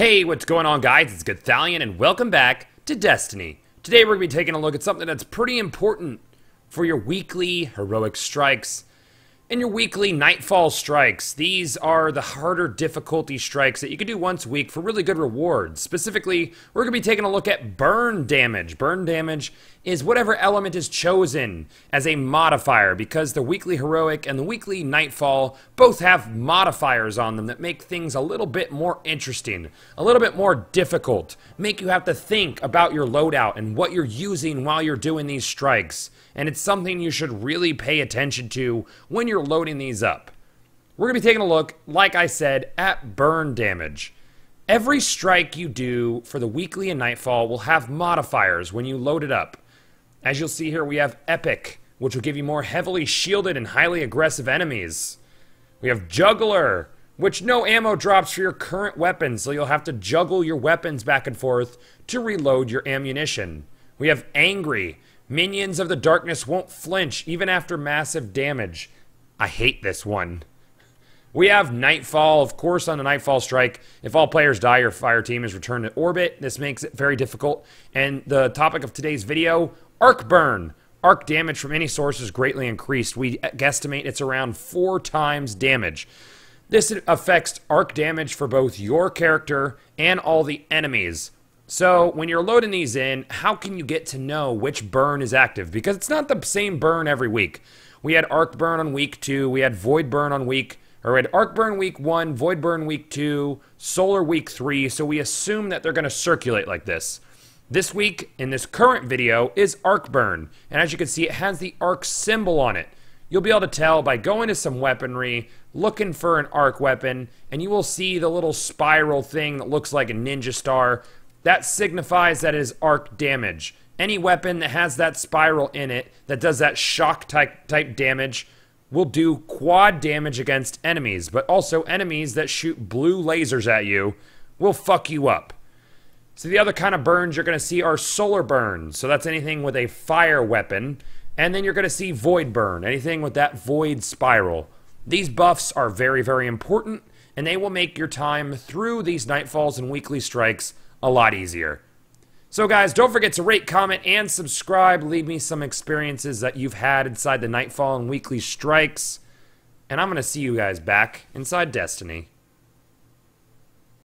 Hey, what's going on, guys? It's Gothalion, and welcome back to Destiny. Today we're going to be taking a look at something that's pretty important for your weekly heroic strikes and your weekly Nightfall strikes. These are the harder difficulty strikes that you can do once a week for really good rewards. Specifically, we're going to be taking a look at burn damage. Burn damage is whatever element is chosen as a modifier, because the weekly heroic and the weekly Nightfall both have modifiers on them that make things a little bit more interesting, a little bit more difficult, make you have to think about your loadout and what you're using while you're doing these strikes. And it's something you should really pay attention to when you're loading these up. We're going to be taking a look, like I said, at burn damage. Every strike you do for the weekly and Nightfall will have modifiers when you load it up. As you'll see here, we have Epic, which will give you more heavily shielded and highly aggressive enemies. We have Juggler, which no ammo drops for your current weapons, so you'll have to juggle your weapons back and forth to reload your ammunition. We have Angry. Minions of the darkness won't flinch even after massive damage. I hate this one. We have Nightfall. Of course, on the Nightfall strike, if all players die, your fire team is returned to orbit. This makes it very difficult. And the topic of today's video, Arc Burn. Arc damage from any source is greatly increased. We guesstimate it's around 4 times damage. This affects arc damage for both your character and all the enemies. So when you're loading these in, how can you get to know which burn is active? Because it's not the same burn every week. We had Arc Burn on week 2, we had Void Burn on we had Arc Burn week 1, Void Burn week 2, Solar week 3, so we assume that they're going to circulate like this. This week, in this current video, is Arc Burn, and as you can see, it has the arc symbol on it. You'll be able to tell by going to some weaponry, looking for an arc weapon, and you will see the little spiral thing that looks like a ninja star. That signifies that it is arc damage. Any weapon that has that spiral in it, that does that shock type damage, will do quad damage against enemies, but also enemies that shoot blue lasers at you will fuck you up. So the other kind of burns you're going to see are solar burns. So that's anything with a fire weapon. And then you're going to see void burn, anything with that void spiral. These buffs are very, very important, and they will make your time through these Nightfalls and weekly strikes a lot easier. So guys, don't forget to rate, comment, and subscribe. Leave me some experiences that you've had inside the Nightfall and weekly strikes. And I'm going to see you guys back inside Destiny.